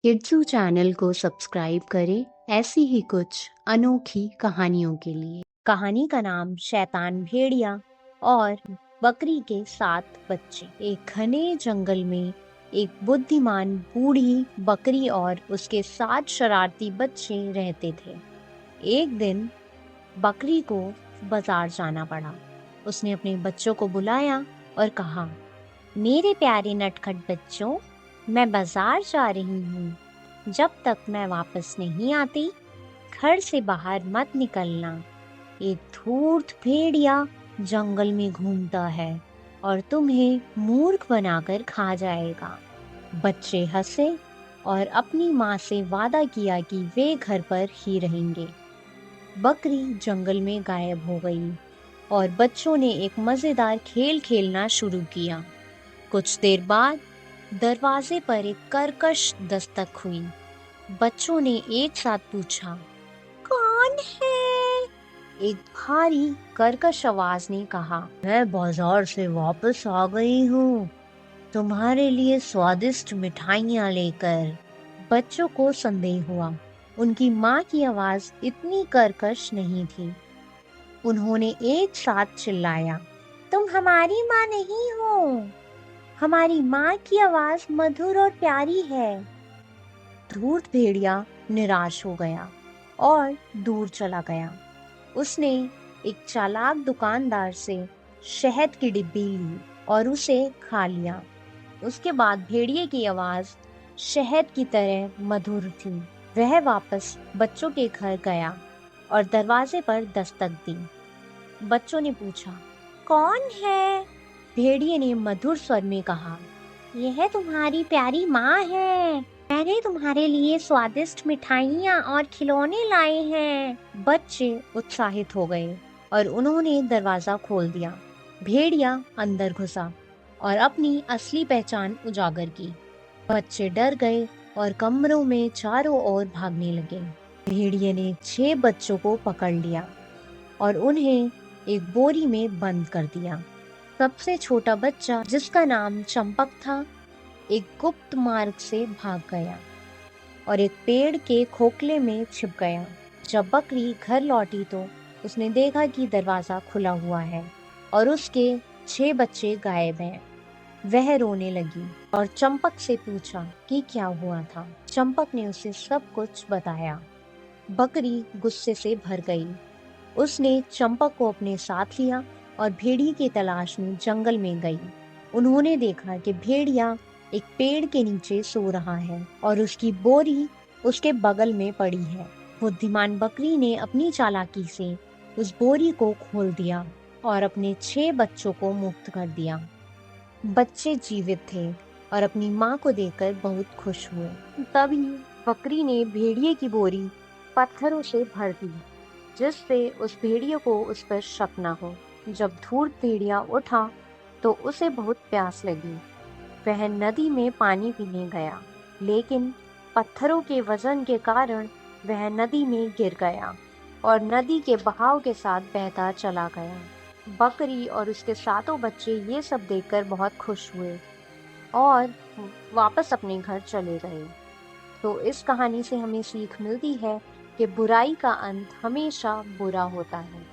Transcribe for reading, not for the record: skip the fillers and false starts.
किड्सू channel को subscribe करें ऐसी ही कुछ अनोखी कहानियों के लिए। कहानी का नाम शैतान भेड़िया और बकरी के 7 बच्चे। एक घने जंगल में एक बुद्धिमान बूढ़ी बकरी और उसके 7 शरारती बच्चे रहते थे। एक दिन बकरी को बाजार जाना पड़ा। उसने अपने बच्चों को बुलाया और कहा, मेरे प्यारे नटखट बच्चों, मैं बाजार जा रही हूँ। जब तक मैं वापस नहीं आती, घर से बाहर मत निकलना। एक धूर्त भेड़िया जंगल में घूमता है और तुम्हें मूर्ख बनाकर खा जाएगा। बच्चे हंसे और अपनी माँ से वादा किया कि वे घर पर ही रहेंगे। बकरी जंगल में गायब हो गई और बच्चों ने एक मजेदार खेल खेलना शुरू किया। कुछ देर बाद दरवाजे पर एक कर्कश दस्तक हुई। बच्चों ने एक साथ पूछा, कौन है? एक भारी कर्कश आवाज ने कहा, मैं बाजार से वापस आ गई हूँ, तुम्हारे लिए स्वादिष्ट मिठाइयाँ लेकर। बच्चों को संदेह हुआ। उनकी माँ की आवाज इतनी कर्कश नहीं थी। उन्होंने एक साथ चिल्लाया, तुम हमारी माँ नहीं हो। हमारी माँ की आवाज मधुर और प्यारी है। धूर्त भेड़िया निराश हो गया और दूर चला गया। उसने एक चालाक दुकानदार से शहद की डिब्बी ली और उसे खा लिया। उसके बाद भेड़िए की आवाज शहद की तरह मधुर थी। वह वापस बच्चों के घर गया और दरवाजे पर दस्तक दी। बच्चों ने पूछा, कौन है? भेड़िए ने मधुर स्वर में कहा, यह तुम्हारी प्यारी माँ है। मैंने तुम्हारे लिए स्वादिष्ट मिठाइयाँ और खिलौने लाए हैं। बच्चे उत्साहित हो गए और उन्होंने दरवाजा खोल दिया। भेड़िया अंदर घुसा और अपनी असली पहचान उजागर की। बच्चे डर गए और कमरों में चारों ओर भागने लगे। भेड़िए ने 6 बच्चों को पकड़ लिया और उन्हें एक बोरी में बंद कर दिया। सबसे छोटा बच्चा, जिसका नाम चंपक था, एक गुप्त मार्ग से भाग गया और एक पेड़ के खोखले में छिप गया। जब बकरी घर लौटी तो उसने देखा कि दरवाजा खुला हुआ है और उसके 6 बच्चे गायब हैं। वह रोने लगी और चंपक से पूछा कि क्या हुआ था। चंपक ने उसे सब कुछ बताया। बकरी गुस्से से भर गई। उसने चंपक को अपने साथ लिया और भेड़िए की तलाश में जंगल में गई। उन्होंने देखा कि भेड़िया एक पेड़ के नीचे सो रहा है और उसकी बोरी उसके बगल में पड़ी है। बुद्धिमान बकरी ने अपनी चालाकी से उस बोरी को खोल दिया और अपने 6 बच्चों को मुक्त कर दिया। बच्चे जीवित थे और अपनी माँ को देखकर बहुत खुश हुए। तभी बकरी ने भेड़िए की बोरी पत्थरों से भर दी, जिससे उस भेड़िए को उस पर शक न हो। जब धूर्त भेड़िया उठा तो उसे बहुत प्यास लगी। वह नदी में पानी पीने गया, लेकिन पत्थरों के वजन के कारण वह नदी में गिर गया और नदी के बहाव के साथ बहता चला गया। बकरी और उसके 7 बच्चे ये सब देखकर बहुत खुश हुए और वापस अपने घर चले गए। तो इस कहानी से हमें सीख मिलती है कि बुराई का अंत हमेशा बुरा होता है।